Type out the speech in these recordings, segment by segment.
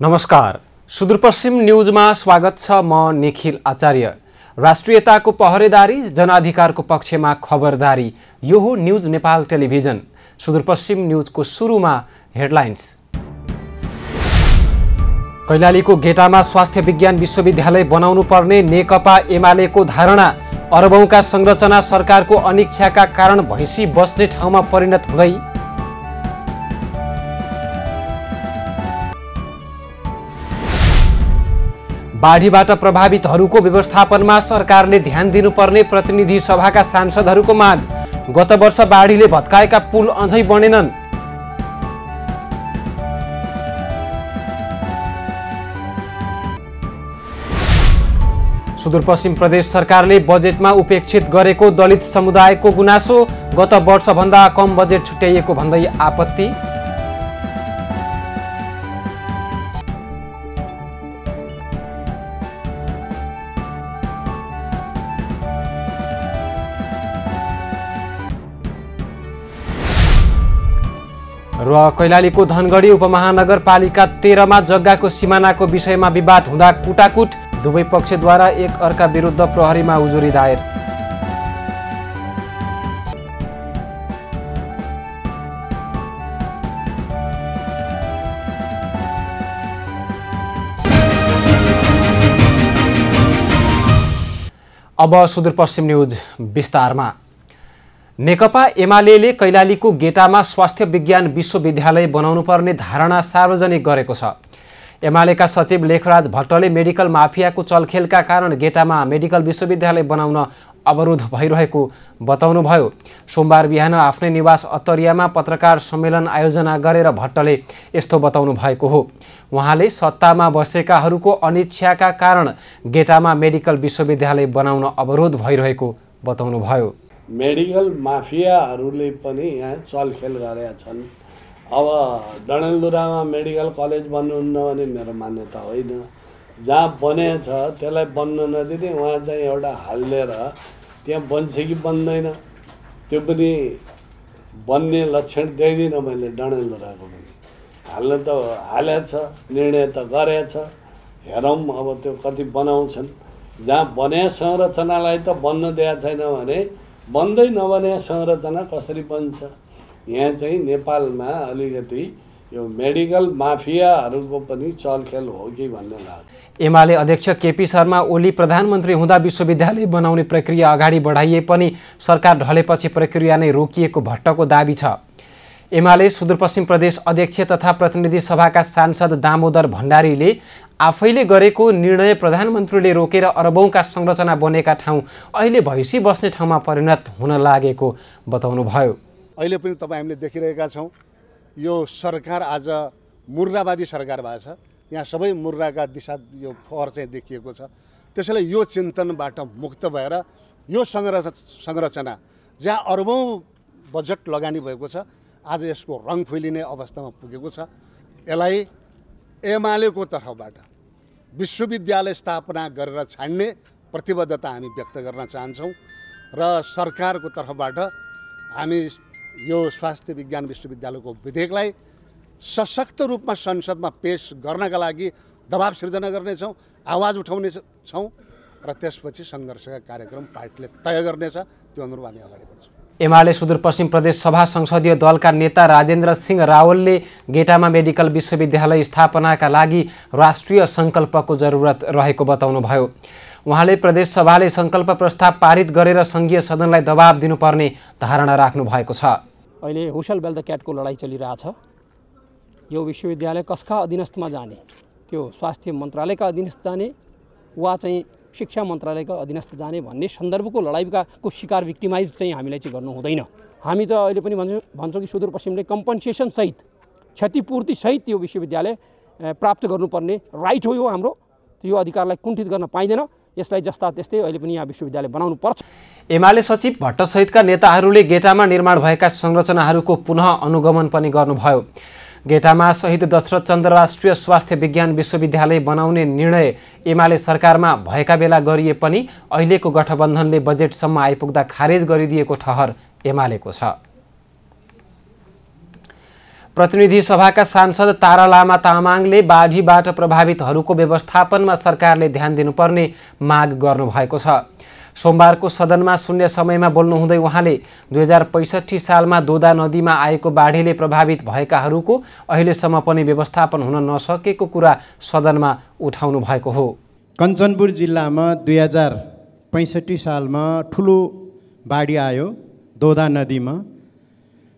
नमस्कार, सुदूरपश्चिम न्यूजमा स्वागत छ। म निखिल आचार्य। राष्ट्रियताको पहरेदारी, जनाधिकारको पक्षमा खबरदारी, यो हो न्यूज नेपाल टेलिभिजन। सुदूरपश्चिम न्यूजको सुरुमा हेडलाइन्स। कैलालीको गेटामा स्वास्थ्य विज्ञान विश्वविद्यालय बनाउनु पर्ने नेकपा एमालेको धारणा। अरबौंका संरचना सरकारको अनिच्छाका कारण भैँसी बस्ने ठाउँमा परिणत हुँदै। बाढीबाट प्रभावितहरूको व्यवस्थापनमा सरकारले ध्यान दिनुपर्ने प्रतिनिधि सभाका सांसदहरूको माग। गत वर्ष बाढीले भत्काएका पुल अझै बनेनन्। सुदूरपश्चिम प्रदेश सरकारले बजेटमा उपेक्षित गरेको दलित समुदायको गुनासो। गत वर्षभन्दा कम बजेट छुट्याइएको भन्दै आपत्ति। र कैलालीको धनगढी उपमहानगरपालिका 13 मा जग्गाको सिमानाको विषयमा विवाद हुँदा कुटाकुट। दुवै पक्षद्वारा एक अर्का विरुद्ध प्रहरीमा उजुरी दायर। अब सुदूरपश्चिम न्यूज विस्तारमा। नेकपा एमालेले कैलालीको गेटामा स्वास्थ्य विज्ञान विश्वविद्यालय बनाउनु पर्ने धारणा सार्वजनिक गरेको छ। एमालेका सचिव लेखराज भट्टले मेडिकल माफियाको चलखेलका कारण गेटामा मेडिकल विश्वविद्यालय बनाउन अवरोध भइरहेको बताउनुभयो। सोमबार बिहान आफ्नै निवास अत्तरियामा पत्रकार सम्मेलन आयोजना गरेर भट्टले यस्तो बताउनु भएको हो। उहाँले सत्तामा बसेकाहरूको अनिच्छाका कारण गेटामा मेडिकल विश्वविद्यालय बनाउन अवरोध भइरहेको बताउनुभयो। मेडिकल माफियाहरूले पनि यहाँ चलखेल गरेका छन्। अब डडेलधुरामा मेडिकल कलेज बन्नुहुन्न भने मेरो मान्यता होइन। जहाँ बनेको छ त्यसलाई बन्न नदिने, उहाँ चाहिँ एउटा हालेर त्यहाँ बन्छ कि बन्दैन त्यो पनि बन्ने लक्षण देख्दिनँ मैले। डडेलधुराको पनि हाल्न त हालेको छ, निर्णय त गरेको छ। हेरौँ अब त्यो कति बनाउँछन्। जहाँ बने संरचनालाई त बन्न दिएको छैन भने बन्दै नबने संरचना कसरी बन्छ? यहाँ चाहिँ नेपालमा अलिकति यो मेडिकल माफियाहरूको पनि चलखेल हो कि भन्ने लाग्छ। एमाले अध्यक्ष केपी शर्मा ओली प्रधानमन्त्री हुँदा विश्वविद्यालय बनाउने प्रक्रिया अगाडि बढाइए पनि सरकार ढलेपछि प्रक्रिया नै रोकिएको भट्टको दाबी छ। एमाले सुदूरपश्चिम प्रदेश अध्यक्ष तथा प्रतिनिधि सभाका सांसद दामोदर भण्डारीले आफैले गरेको निर्णय प्रधानमन्त्रीले रोकेर अरबौंका संरचना बनेका ठाउँ अहिले भैँसी बस्ने ठाउँमा परिणत हुन लागेको बताउनुभयो। अहिले पनि तपाईँ हामीले देखिरहेका छौँ, यो सरकार आज मुर्रावादी सरकार भएको छ। यहाँ सबै मुर्राका दिशा यो फोहोर चाहिँ देखिएको छ। त्यसैले यो चिन्तनबाट मुक्त भएर यो संरचना जहाँ अरबौं बजेट लगानी भएको छ आज यसको रङ फैलिने अवस्थामा पुगेको छ। यसलाई एमालेको तर्फबाट विश्वविद्यालय स्थापना गरेर छाड्ने प्रतिबद्धता हामी व्यक्त गर्न चाहन्छौँ र सरकारको तर्फबाट हामी यो स्वास्थ्य विज्ञान विश्वविद्यालयको विधेयकलाई सशक्त रूपमा संसदमा पेश गर्नका लागि दबाब सिर्जना गर्नेछौँ, आवाज उठाउनेछौँ र त्यसपछि सङ्घर्षका कार्यक्रम पार्टीले तय गर्नेछ। त्यो अनुरूप हामी अगाडि बढ्छौँ। एमाले सुदूरपश्चिम प्रदेश सभा संसदीय दलका नेता राजेन्द्र सिंह रावलले गेटामा मेडिकल विश्वविद्यालय स्थापनाका लागि राष्ट्रिय सङ्कल्पको जरुरत रहेको बताउनुभयो। उहाँले प्रदेश सभाले सङ्कल्प प्रस्ताव पारित गरेर सङ्घीय सदनलाई दबाब दिनुपर्ने धारणा राख्नु भएको छ। अहिले हुसल बेल द क्याटको लडाइँ चलिरहेछ। यो विश्वविद्यालय कसका अधीनस्थमा जाने, त्यो स्वास्थ्य मन्त्रालयका अधीनस्थ जाने वा चाहिँ शिक्षा मन्त्रालयका अधीनस्थ जाने भन्ने सन्दर्भको लडाइँको शिकार विक्टिमाइज चाहिँ हामीलाई चाहिँ गर्नु हुँदैन। हामी त अहिले पनि भन्छौँ कि सुदूरपश्चिमले कम्पन्सेसन सहित, क्षतिपूर्ति सहित यो विश्वविद्यालय प्राप्त गर्नुपर्ने राइट हो यो हाम्रो। यो अधिकारलाई कुण्ठित गर्न पाइँदैन। यसलाई जस्ता त्यस्तै अहिले पनि यहाँ विश्वविद्यालय बनाउनु पर्छ। एमाले सचिव भट्टसहितका नेताहरूले गेटामा निर्माण भएका संरचनाहरूको पुनः अनुगमन पनि गर्नुभयो। गेटामा शहीद दशरथ चन्द्र राष्ट्रिय स्वास्थ्य विज्ञान विश्वविद्यालय बनाउने निर्णय एमाले सरकारमा भएका बेला गरिए पनि अहिलेको गठबन्धनले बजेटसम्म आइपुग्दा खारेज गरिदिएको ठहर एमालेको छ। प्रतिनिधि सभाका सांसद तारा लामा तामाङले बाढीबाट प्रभावितहरूको व्यवस्थापनमा सरकारले ध्यान दिनुपर्ने माग गर्नुभएको छ। सोमबारको सदनमा शून्य समयमा बोल्नुहुँदै उहाँले 2065 सालमा दोदा नदीमा आएको बाढीले प्रभावित भएकाहरूको अहिलेसम्म पनि व्यवस्थापन हुन नसकेको कुरा सदनमा उठाउनु भएको हो। कञ्चनपुर जिल्लामा 2065 सालमा ठुलो बाढी आयो। दोदा नदीमा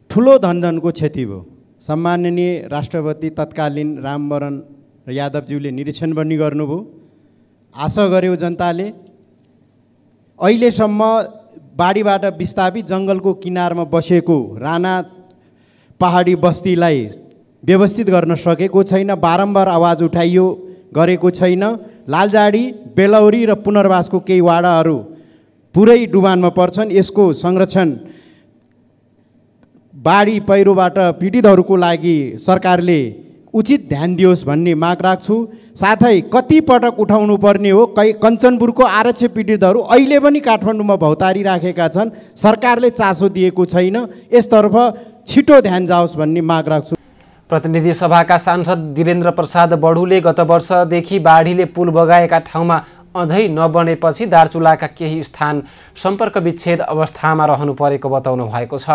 ठुलो धनधनको क्षति भयो। सम्माननीय राष्ट्रपति तत्कालीन रामवरण यादवज्यूले निरीक्षण पनि गर्नुभयो। आशा गर्यो जनताले अहिलेसम्म बाढीबाट विस्थापित जङ्गलको किनारमा बसेको राणा पहाडी बस्तीलाई व्यवस्थित गर्न सकेको छैन। बारम्बार आवाज उठाइयो, गरेको छैन। लालजाडी, बेलौरी र पुनर्वासको केही वाडाहरू पुरै डुबानमा पर्छन्। यसको संरक्षण बाढी पहिरोबाट पीडितहरूको लागि सरकारले उचित ध्यान दियोस् भन्ने माग राख्छु। साथै कति पटक उठाउनु पर्ने हो। कञ्चनपुरको आरक्षित पीडितहरू अहिले पनि काठमाडौँमा भौतारी राखेका छन्। सरकारले चासो दिएको छैन। यसतर्फ छिटो ध्यान जाओस् भन्ने माग राख्छु। प्रतिनिधि सभाका सांसद वीरेन्द्र प्रसाद बढुले गत वर्षदेखि बाढीले पुल बगाएका ठाउँमा अझै नबनेपछि दार्चुलाका केही स्थान सम्पर्क विच्छेद अवस्थामा रहनु परेको बताउनु भएको छ।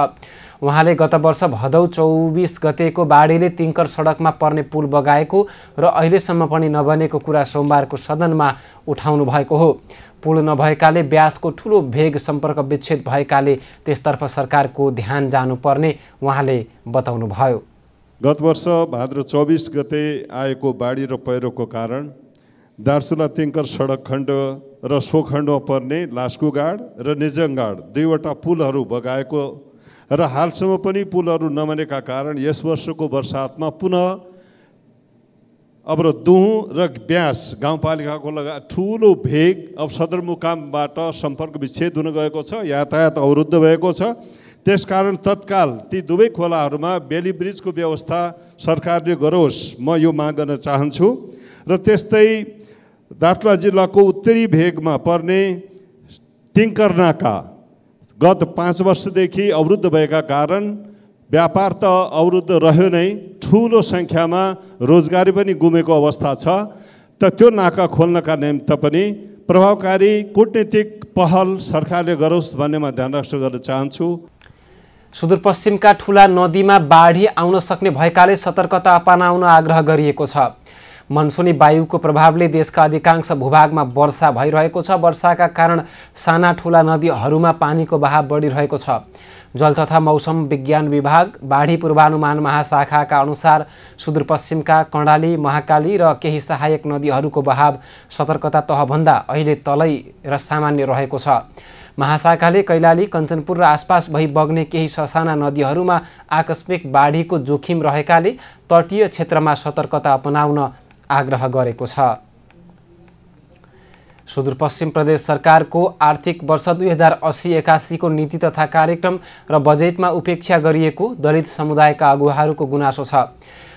उहाँले गत वर्ष भदौ 24 गतेको बाढीले तिङ्कर सडकमा पर्ने पुल बगाएको र अहिलेसम्म पनि नबनेको कुरा सोमबारको सदनमा उठाउनु भएको हो। पुल नभएकाले ब्यासको ठुलो भेग सम्पर्क विच्छेद भएकाले त्यसतर्फ सरकारको ध्यान जानुपर्ने उहाँले बताउनुभयो। गत वर्ष भाद्र 24 गते आएको बाढी र पहिरोको कारण दार्चुला तिङ्कर सडक खण्ड र सो खण्डमा पर्ने लास्कुगाड र नेजङगाड दुईवटा पुलहरू बगाएको र हालसम्म पनि पुलहरू नबनेका कारण यस वर्षको बर्सातमा पुनः अब दुहु र ब्यास गाउँपालिकाको लगायत ठुलो भेग अब सदरमुकामबाट सम्पर्क विच्छेद हुन गएको छ। यातायात अवरुद्ध भएको छ। त्यसकारण तत्काल ती दुवै खोलाहरूमा बेली ब्रिजको व्यवस्था सरकारले गरोस्, म यो माग गर्न चाहन्छु। र त्यस्तै दार्चुला जिल्लाको उत्तरी भेगमा पर्ने तिङ्कर नाका गत 5 वर्षदेखि अवरुद्ध भएका कारण व्यापार त अवरुद्ध रह्यो नै, ठुलो सङ्ख्यामा रोजगारी पनि गुमेको अवस्था छ। त त्यो नाका खोल्नका निमित्त पनि प्रभावकारी कूटनीतिक पहल सरकारले गरोस् भन्नेमा ध्यान गर्न चाहन्छु। सुदूरपश्चिमका ठुला नदीमा बाढी आउन सक्ने भएकाले सतर्कता अपनाउन आग्रह गरिएको छ। मनसुनी वायुको प्रभावले देशका अधिकांश भूभागमा वर्षा भइरहेको छ। वर्षाका कारण साना ठुला नदीहरूमा पानीको बहाव बढिरहेको छ। जल तथा मौसम विज्ञान विभाग बाढी पूर्वानुमान महाशाखाका अनुसार सुदूरपश्चिमका कर्णाली, महाकाली र केही सहायक नदीहरूको बहाव सतर्कता तहभन्दा अहिले तलै र सामान्य रहेको छ। महाशाखाले कैलाली, कञ्चनपुर र आसपास भई बग्ने केही ससाना नदीहरूमा आकस्मिक बाढीको जोखिम रहेकाले तटीय क्षेत्रमा सतर्कता अपनाउन आग्रह गरेको छ। सुदूरपश्चिम प्रदेश सरकारको आर्थिक वर्ष 2080-81 को नीति तथा कार्यक्रम र बजेटमा उपेक्षा गरिएको दलित समुदायका अगुवाहरूको गुनासो छ।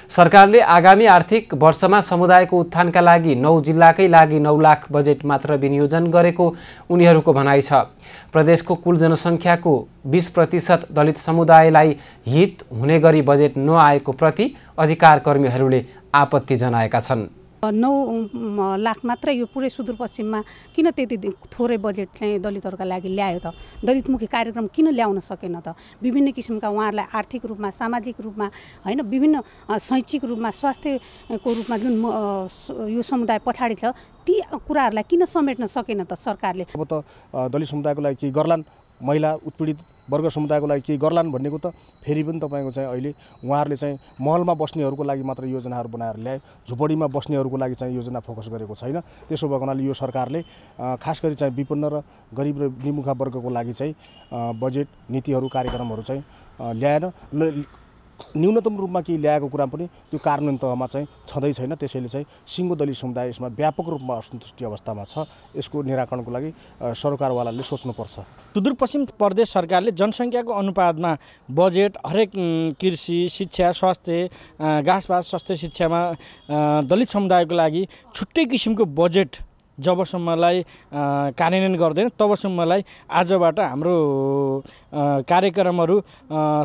सरकारले आगामी आर्थिक वर्षमा समुदायको उत्थानका लागि 9 जिल्लाकै लागि 9 लाख बजेट मात्र विनियोजन गरेको उनीहरूको भनाइ छ। प्रदेशको कुल जनसङ्ख्याको 20% दलित समुदायलाई हित हुने गरी बजेट नआएको प्रति अधिकार कर्मीहरूले आपत्ति जनाएका छन्। 9 लाख मात्र यो पुरै सुदूरपश्चिममा किन त्यति थोरै बजेट चाहिँ दलितहरूका लागि ल्यायो त? दलितमुखी कार्यक्रम किन ल्याउन सकेन त? विभिन्न किसिमका उहाँहरूलाई आर्थिक रूपमा, सामाजिक रूपमा, हैन, विभिन्न शैक्षिक रूपमा, स्वास्थ्यको रूपमा जुन यो समुदाय पछाडि छ ती कुराहरूलाई किन समेट्न सकेन त सरकारले? अब त दलित समुदायको लागि केही गर्लान्, महिला उत्पीडित वर्ग समुदायको लागि केही गर्लान् भन्नेको त फेरि पनि तपाईँको चाहिँ अहिले उहाँहरूले चाहिँ महलमा बस्नेहरूको लागि मात्र योजनाहरू बनाएर ल्याए, झुपडीमा बस्नेहरूको लागि चाहिँ योजना फोकस गरेको छैन। त्यसो भएको हुनाले यो सरकारले खास गरी चाहिँ विपन्न र गरिब र निमुखा वर्गको लागि चाहिँ बजेट नीतिहरू कार्यक्रमहरू चाहिँ ल्याएन। न्यूनतम रूपमा केही ल्याएको कुरा पनि त्यो कार्यान्वयन तहमा चाहिँ छँदै छैन। त्यसैले चाहिँ सिङ्गो दलित समुदाय यसमा व्यापक रूपमा असन्तुष्टि अवस्थामा छ। यसको निराकरणको लागि सरकारवालाले सोच्नुपर्छ। सुदूरपश्चिम प्रदेश सरकारले जनसङ्ख्याको अनुपातमा बजेट हरेक कृषि, शिक्षा, स्वास्थ्य, घाँसपात, स्वास्थ्य, शिक्षामा दलित समुदायको लागि छुट्टै किसिमको बजेट जबसम्मलाई कार्यान्वयन गर्दैन तबसम्मलाई आजबाट हाम्रो कार्यक्रमहरू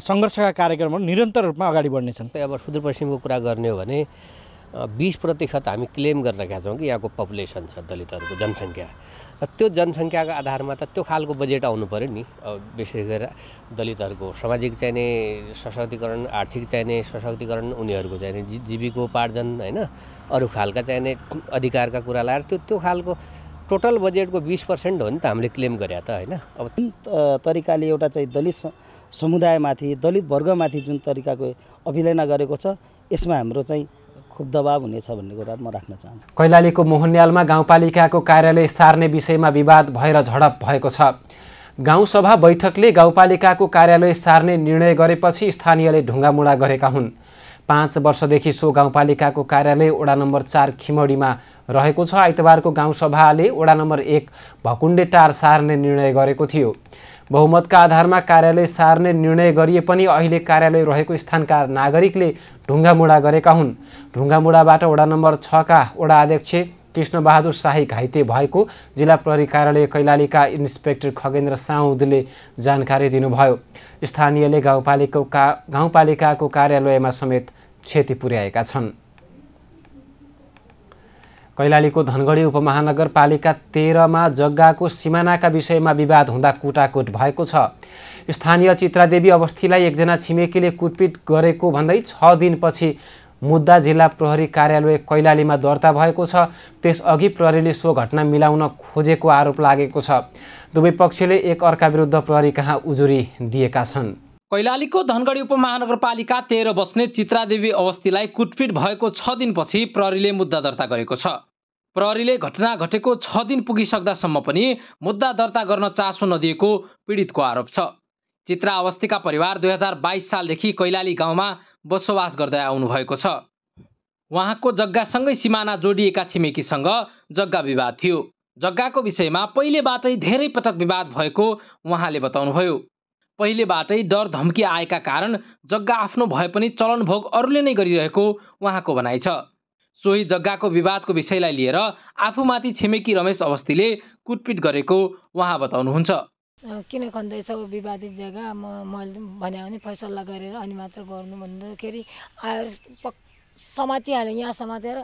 सङ्घर्षका कार्यक्रमहरू निरन्तर रूपमा अगाडि बढ्नेछन्। अब सुदूरपश्चिमको कुरा गर्ने हो भने 20% हामी क्लेम गरिरहेका छौँ कि यहाँको पपुलेसन छ दलितहरूको जनसङ्ख्या र त्यो जनसङ्ख्याको आधारमा त त्यो खालको बजेट आउनु पर्यो नि। अब विशेष गरेर दलितहरूको सामाजिक चाहिने सशक्तिकरण, आर्थिक चाहिने सशक्तिकरण, उनीहरूको चाहिने जीविकोपार्जन होइन, अरू खालका चाहिने अधिकारका कुरा लगाएर त्यो खालको टोटल बजेटको 20% हो नि त हामीले क्लेम गरे त होइन। अब तरिकाले एउटा चाहिँ दलित समुदायमाथि, दलित वर्गमाथि जुन तरिकाको अभिलयना गरेको छ, यसमा हाम्रो चाहिँ खुब दबाव हुनेछ भन्ने कुरा म राख्न चाहन्छु। कैलालीको मोहनयालमा गाउँपालिकाको कार्यालय सार्ने विषयमा विवाद भएर झडप भएको छ। गाउँसभा बैठकले गाउँपालिकाको कार्यालय सार्ने निर्णय गरेपछि स्थानीयले ढुङ्गामुढा गरेका हुन्। 5 वर्षदेखि सो गाउँपालिकाको कार्यालय वडा नम्बर 4 खिमडीमा रहेको छ। आइतबारको गाउँसभाले वडा नम्बर 1 भकुण्डे टार सार्ने निर्णय गरेको थियो। बहुमतका आधारमा कार्यालय सार्ने निर्णय गरिए पनि अहिले कार्यालय रहेको स्थानका नागरिकले ढुङ्गामुढा गरेका हुन्। ढुङ्गामुढाबाट वडा नम्बर 6 का वडा अध्यक्ष कृष्णबहादुर शाही घाइते भएको जिल्ला प्रहरी कार्यालय कैलालीका इन्सपेक्टर खगेन्द्र साउदले जानकारी दिनुभयो। स्थानीयले गाउँपालिकाको कार्यालयमा समेत क्षति पुर्याएका छन्। कैलालीको धनगढी उपमहानगरपालिका 13 मा जग्गाको सिमानाका विषयमा विवाद हुँदा कुटाकुट भएको छ। स्थानीय चित्रादेवी अवस्थीलाई एकजना छिमेकीले कुटपिट गरेको भन्दै 6 दिनपछि मुद्दा जिल्ला प्रहरी कार्यालय कैलालीमा दर्ता भएको छ। त्यसअघि प्रहरीले सो घटना मिलाउन खोजेको आरोप लागेको छ। दुवै पक्षले एक अर्का विरुद्ध प्रहरी कहाँ उजुरी दिएका छन्। कैलालीको धनगढी उपमहानगरपालिका 13 बस्ने चित्रादेवी अवस्थीलाई कुटपिट भएको 6 दिनपछि प्रहरीले मुद्दा दर्ता गरेको छ। प्रहरीले घटना घटेको 6 दिन पुगिसक्दासम्म पनि मुद्दा दर्ता गर्न चासो नदिएको पीडितको आरोप छ। चित्रा अवस्थीका परिवार 2022 सालदेखि कैलाली गाउँमा बसोबास गर्दै आउनुभएको छ। उहाँको जग्गासँगै सिमाना जोडिएका छिमेकीसँग जग्गा विवाद थियो। जग्गाको विषयमा पहिलेबाटै धेरै पटक विवाद भएको उहाँले बताउनुभयो। पहिलेबाटै डर धम्की आएका कारण जग्गा आफ्नो भए पनि चलन भोग अरूले नै गरिरहेको उहाँको भनाइ छ। सोही जग्गाको विवादको विषयलाई लिएर आफूमाथि छिमेकी रमेश अवस्थीले कुटपिट गरेको उहाँ बताउनुहुन्छ। किन खन्दैछ विवादित जग्गा, मैले भने पनि फैसला गरेर अनि मात्र गर्नु भन्दाखेरि आएर समातिहाल्यो। यहाँ समातेर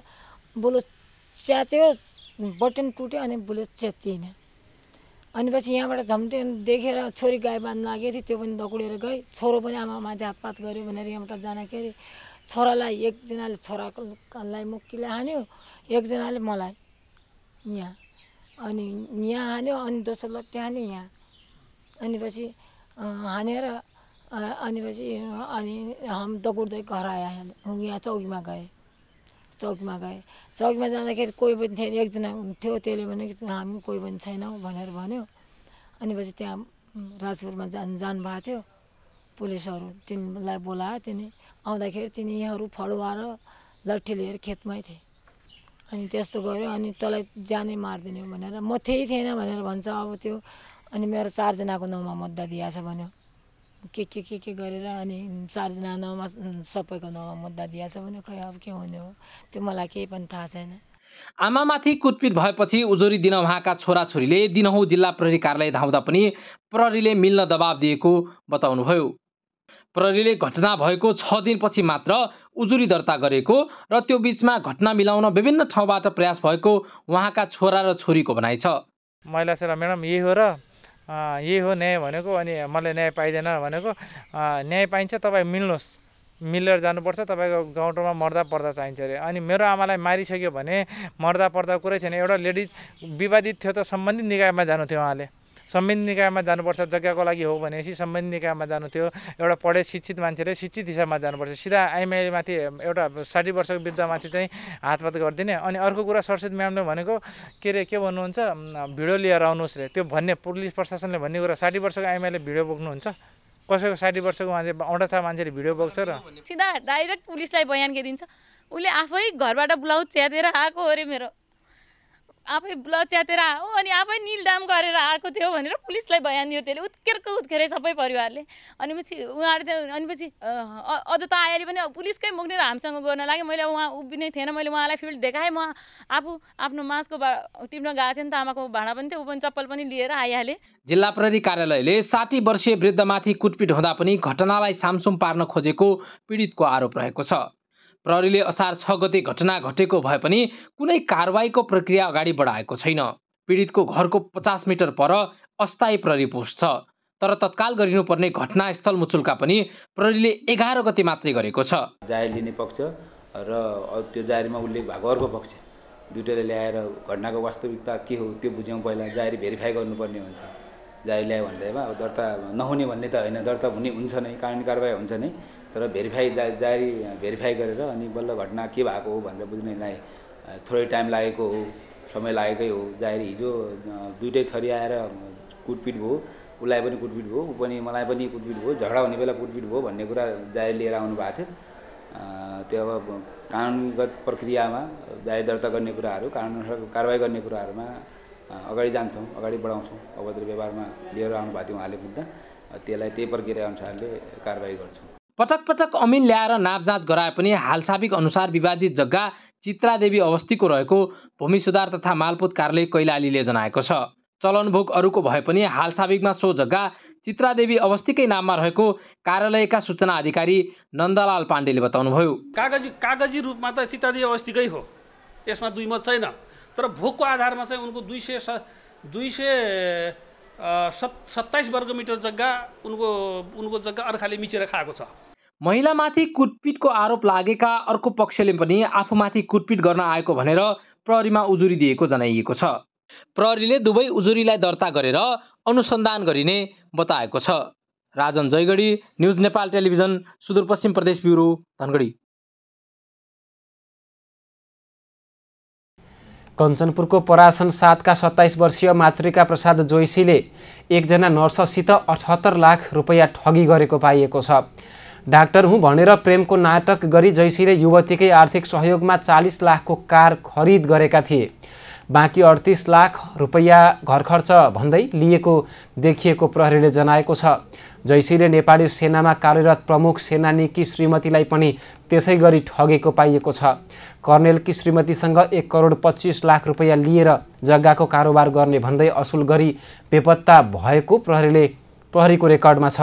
बुलो च्यात्यो, बटन टुट्यो अनि बुलो च्यातिएन। अनि पछि यहाँबाट झम्टे देखेर छोरी गाई बाँध्न लागेको थियो, त्यो पनि दकुडेर गई। छोरो पनि आमामाथि हातपात गर्यो भनेर यहाँबाट जाँदाखेरि छोरालाई एकजनाले छोरालाई मुक्कीले हान्यो, एकजनाले मलाई यहाँ, अनि यहाँ हान्यो, अनि दोस्रो लट्टे हान्यो यहाँ। अनि पछि हानेर अनि पछि अनि हम दकुड्दै घर आयो। यहाँ चौकीमा गए। चौकीमा जाँदाखेरि कोही पनि थिएन, एकजना थियो। त्यसले भने हामी कोही पनि छैनौँ भनेर भन्यो। अनि पछि त्यहाँ राजपुरमा जानुभएको थियो। पुलिसहरू तिनीलाई बोलायो। तिनी आउँदाखेरि तिनीहरू फडुवा र लट्ठी लिएर खेतमै थिए। अनि त्यस्तो गऱ्यो। अनि तँलाई जानै मारिदिने भनेर, म त्यही थिएन भनेर भन्छ। अब त्यो अनि मेरो 4 जनाको नाउँमा मुद्दा दिएछ भन्यो। के गरेर अनि 4 जना नाउँमा सबैको नाउँमा मुद्दा दिएछ भन्यो। खै अब के हुने हो त्यो मलाई केही पनि थाहा छैन। आमामाथि कुटपिट भएपछि उजुरी दिन उहाँका छोराछोरीले दिनहुँ जिल्ला प्रहरी कार्यालय धाउँदा पनि प्रहरीले मिल्न दबाब दिएको बताउनुभयो। प्रहरीले घटना भएको 6 दिनपछि मात्र उजुरी दर्ता गरेको र त्यो बीचमा घटना मिलाउन विभिन्न ठाउँबाट प्रयास भएको उहाँका छोरा र छोरीको भनाइ छ। महिला सेवा म्याडम यही हो न्याय भनेको, अनि मलाई न्याय पाइँदैन भनेको। न्याय पाइन्छ, तपाईँ मिल्नुहोस्, मिलेर जानुपर्छ। तपाईँको गाउँठाउँमा मर्दा पर्दा चाहिन्छ अरे। अनि मेरो आमालाई मारिसक्यो भने मर्दा पर्दा कुरै छैन। एउटा लेडिज विवादित थियो त सम्बन्धित निकायमा जानु थियो। उहाँले सम्बन्धित निकायमा जानुपर्छ। जग्गाको लागि हो भनेपछि सम्बन्धित निकायमा जानु थियो। एउटा पढे शिक्षित मान्छेले शिक्षित हिसाबमा जानुपर्छ। सिधा आइमाईमाथि एउटा 60 वर्षको वृद्धमाथि चाहिँ हातपात गरिदिने। अनि अर्को कुरा सरस्वती म्यामले भनेको के भन्नुहुन्छ, भिडियो लिएर आउनुहोस् रे। त्यो भन्ने पुलिस प्रशासनले भन्ने कुरा 60 वर्षको आइमाईले भिडियो बोक्नुहुन्छ? कसैको 60 वर्षको मान्छे औँठा मान्छेले भिडियो बोक्छ र? सिधा डाइरेक्ट पुलिसलाई बयान के दिन्छ। उसले आफै घरबाट ब्लाउज च्यातेर आएको अरे मेरो। आफै ब्लड च्यातेर आयो अनि आफै निलडाम गरेर आएको थियो भनेर पुलिसलाई बयान दियो। त्यसले उत्केरै सबै परिवारले। अनिपछि उहाँहरू अनिपछि अझ त आइहाल्यो पनि पुलिसकै मुखनेर हामीसँग गर्न लाग्यो। मैले उहाँ उभिनै थिएन, मैले उहाँलाई फिल्ड देखाएँ। म आफू आफ्नो मासको टिप्न गएको थिएँ नि त, आमाको भाँडा पनि थियो, ऊ पनि चप्पल पनि लिएर आइहालेँ। जिल्ला प्रहरी कार्यालयले 60 वर्षीय वृद्धमाथि कुटपिट हुँदा पनि घटनालाई सामसुम पार्न खोजेको पीडितको आरोप रहेको छ। प्रहरीले असार 6 गते घटना घटेको भए पनि कुनै कारबाहीको प्रक्रिया अगाडि बढाएको छैन। पीडितको घरको 50 मिटर पर अस्थायी प्रहरी पोस्ट छ, तर तत्काल गरिनुपर्ने घटनास्थल मुचुल्का पनि प्रहरीले 11 गते मात्रै गरेको छ। जाहेर लिने पक्ष र त्यो जाहेरमा उल्लेख भएको अर्को पक्ष दुईटैले ल्याएर घटनाको वास्तविकता के हो त्यो बुझ्यौँ। पहिला जाहेर भेरिफाई गर्नुपर्ने हुन्छ। जाहेर ल्यायो भन्दैमा अब दर्ता नहुने भन्ने त होइन, दर्ता हुन्छ नै, कानुनी कारबाही हुन्छ नै, तर जाहेरी भेरिफाई गरेर अनि बल्ल घटना के भएको हो भनेर बुझ्नलाई थोरै टाइम लागेको हो, समय लागेकै हो। जाहेरी हिजो दुईटै थरी आएर कुटपिट भयो, उसलाई पनि कुटपिट भयो, ऊ पनि मलाई पनि कुटपिट भयो, झगडा हुने बेला कुटपिट भयो भन्ने कुरा जाहेर लिएर आउनु भएको थियो। त्यो अब कानुनगत प्रक्रियामा जाहेर दर्ता गर्ने कुराहरू, कानुनअनुसार कारबाही गर्ने कुराहरूमा अगाडि जान्छौँ, अगाडि बढाउँछौँ। अभद्र व्यवहारमा लिएर आउनु भएको थियो उहाँले मुद्दा, त्यसलाई त्यही प्रक्रिया अनुसारले कारबाही गर्छौँ। पटक पटक अमिन ल्याएर नापजाँच गराए पनि हालसाबिक अनुसार विवादित जग्गा चित्रादेवी अवस्थीको रहेको भूमि सुधार तथा मालपोत कार्यालय कैलालीले जनाएको छ। चलनभोग अरूको भए पनि हालसाबिकमा सो जग्गा चित्रादेवी अवस्थीकै नाममा रहेको कार्यालयका सूचना अधिकारी नन्दलाल पाण्डेले बताउनुभयो। कागजी रूपमा त चित्रादेवी अवस्थीकै हो, यसमा दुई मत छैन। तर भोगको आधारमा चाहिँ उनको 227 वर्गमिटर जग्गा उनको जग्गा अर्काले मिचेर खाएको छ। महिलामाथि कुटपिटको आरोप लागेका अर्को पक्षले पनि आफूमाथि कुटपिट गर्न आएको भनेर प्रहरीमा उजुरी दिएको जनाइएको छ। प्रहरीले दुवै उजुरीलाई दर्ता गरेर अनुसन्धान गरिने बताएको छ। राजन जयगढी, न्युज नेपाल टेलिभिजन, सुदूरपश्चिम प्रदेश ब्युरो, धनगढी। कञ्चनपुरको परासन 7 का 27 वर्षीय मातृका प्रसाद जोइसीले एकजना नर्ससित 78 लाख रुपैयाँ ठगी गरेको पाइएको छ। डाक्टर हुँ भनेर प्रेमको नाटक गरी जैसीले युवतीकै आर्थिक सहयोगमा 40 लाखको कार खरिद गरेका थिए। बाँकी 38 लाख रुपैयाँ घर खर्च भन्दै लिएको देखिएको प्रहरीले जनाएको छ। जैसीले नेपाली सेनामा कार्यरत प्रमुख सेनानीकी श्रीमतीलाई पनि त्यसै गरी ठगेको पाइएको छ। कर्नेलकी श्रीमतीसँग 1 करोड 25 लाख रुपैयाँ लिएर जग्गाको कारोबार गर्ने भन्दै असुल गरी बेपत्ता भएको प्रहरीको रेकर्डमा छ।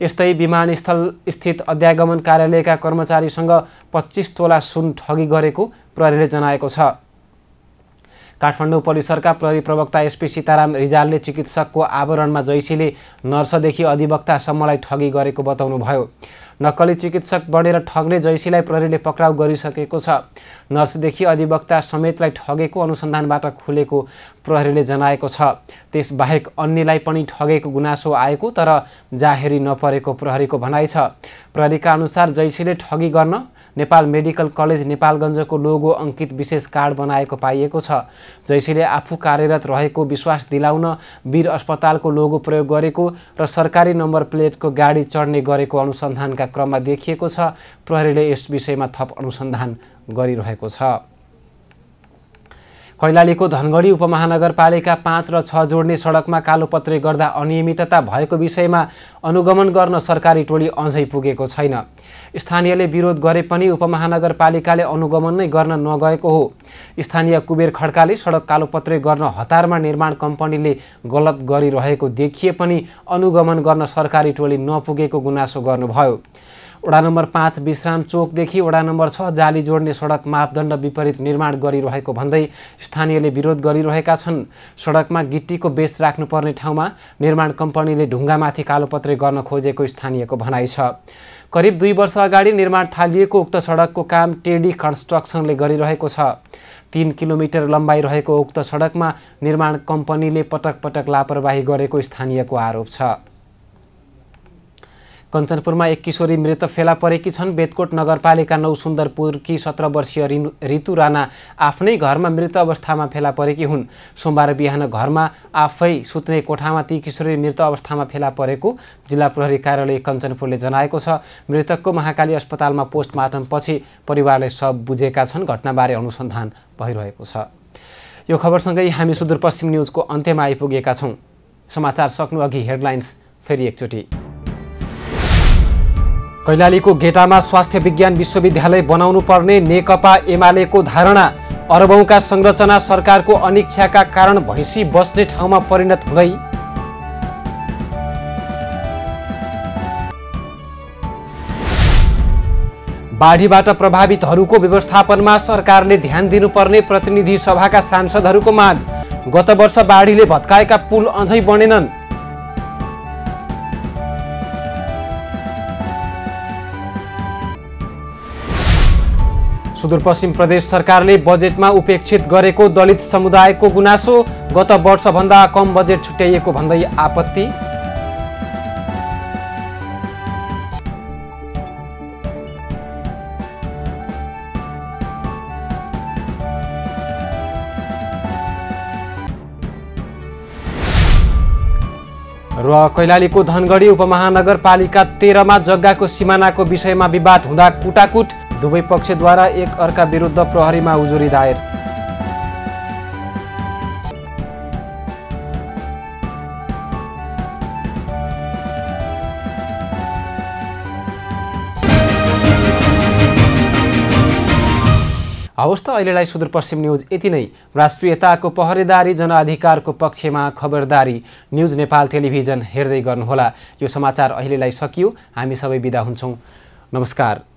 यस्तै विमानस्थल स्थित अध्यागमन कार्यालयका कर्मचारीसँग 25 तोला सुन ठगी गरेको प्रहरीले जनाएको छ। काठमाडौँ परिसरका प्रहरी प्रवक्ता एसपी सीताराम रिजालले चिकित्सकको आवरणमा जैसीले नर्सदेखि अधिवक्तासम्मलाई ठगी गरेको बताउनुभयो। नक्कली चिकित्सक बनेर ठग्ने जैसीलाई प्रहरीले पक्राउ गरिसकेको छ। नर्सदेखि अधिवक्ता समेतलाई ठगेको अनुसन्धानबाट खुलेको प्रहरीले जनाएको छ। त्यसबाहेक अन्यलाई पनि ठगेको गुनासो आएको तर जाहेरी नपरेको प्रहरीको भनाइ छ। प्रहरीका अनुसार जैसीले ठगी गर्न नेपाल मेडिकल कलेज नेपालगञ्जको लोगो अङ्कित विशेष कार्ड बनाएको पाइएको छ। जैसीले आफू कार्यरत रहेको विश्वास दिलाउन वीर अस्पतालको लोगो प्रयोग गरेको र सरकारी नम्बर प्लेटको गाडी चढ्ने गरेको अनुसन्धानका क्रममा देखिएको छ। प्रहरीले यस विषयमा थप अनुसन्धान गरिरहेको छ। कैलालीको धनगढी उपमहानगरपालिका 5 र 6 जोड्ने सडकमा कालोपत्रे गर्दा अनियमितता भएको विषयमा अनुगमन गर्न सरकारी टोली अझै पुगेको छैन। स्थानीयले विरोध गरे पनि उपमहानगरपालिकाले अनुगमन नै गर्न नगएको हो। स्थानीय कुबेर खड्काले सडक कालोपत्रे गर्न हतारमा निर्माण कम्पनीले गलत गरिरहेको देखिए पनि अनुगमन गर्न सरकारी टोली नपुगेको गुनासो गर्नुभयो। वडा नम्बर 5 विश्राम चोकदेखि वडा नम्बर 6 जाली जोड्ने सडक मापदण्ड विपरीत निर्माण गरिरहेको भन्दै स्थानीयले विरोध गरिरहेका छन्। सडकमा गिट्टीको बेस राख्नुपर्ने ठाउँमा निर्माण कम्पनीले ढुङ्गामाथि कालोपत्रे गर्न खोजेको स्थानीयको भनाइ छ। करिब 2 वर्ष अगाडि निर्माण थालिएको उक्त सडकको काम टेडी कन्स्ट्रक्सनले गरिरहेको छ। 3 किलोमिटर लम्बाइ रहेको उक्त सडकमा निर्माण कम्पनीले पटक पटक लापरवाही गरेको स्थानीयको आरोप छ। कञ्चनपुरमा एक किशोरी मृत फेला परेकी छन्। बेतकोट नगरपालिका 9 सुन्दरपुरकी 17 वर्षीय ऋतु राणा आफ्नै घरमा मृत अवस्थामा फेला परेकी हुन्। सोमबार बिहान घरमा आफै सुत्ने कोठामा ती किशोरी मृत अवस्थामा फेला परेको जिल्ला प्रहरी कार्यालय कञ्चनपुरले जनाएको छ। मृतकको महाकाली अस्पतालमा पोस्टमार्टम पछि परिवारले शव बुझेका छन्। घटनाबारे अनुसन्धान भइरहेको छ। यो खबरसँगै हामी सुदूरपश्चिम न्युजको अन्त्यमा आइपुगेका छौँ। समाचार सक्नु अघि हेडलाइन्स फेरि एकचोटि। कैलालीको गेटामा स्वास्थ्य विज्ञान विश्वविद्यालय बनाउनु पर्ने नेकपा एमालेको धारणा। अरबौंका संरचना सरकारको अनिच्छाका कारण भैँसी बस्ने ठाउँमा परिणत हुँदै। बाढीबाट प्रभावितहरूको व्यवस्थापनमा सरकारले ध्यान दिनुपर्ने प्रतिनिधि सभाका सांसदहरूको माग। गत वर्ष बाढीले भत्काएका पुल अझै बनेनन्। सुदूरपश्चिम प्रदेश सरकारले बजेटमा उपेक्षित गरेको दलित समुदायको गुनासो। गत वर्षभन्दा कम बजेट छुट्याइएको भन्दै आपत्ति। र कैलालीको धनगढी उपमहानगरपालिका 13 मा जग्गाको सिमानाको विषयमा विवाद हुँदा कुटाकुट। दुवै पक्षद्वारा एक अर्का विरुद्ध प्रहरीमा उजुरी दायर। हवस् त अहिलेलाई सुदूरपश्चिम न्युज यति नै। राष्ट्रियताको पहरेदारी, जनअधिकारको पक्षमा खबरदारी। न्युज नेपाल टेलिभिजन हेर्दै गर्नुहोला। यो समाचार अहिलेलाई सकियो। हामी सबै बिदा हुन्छौँ। नमस्कार।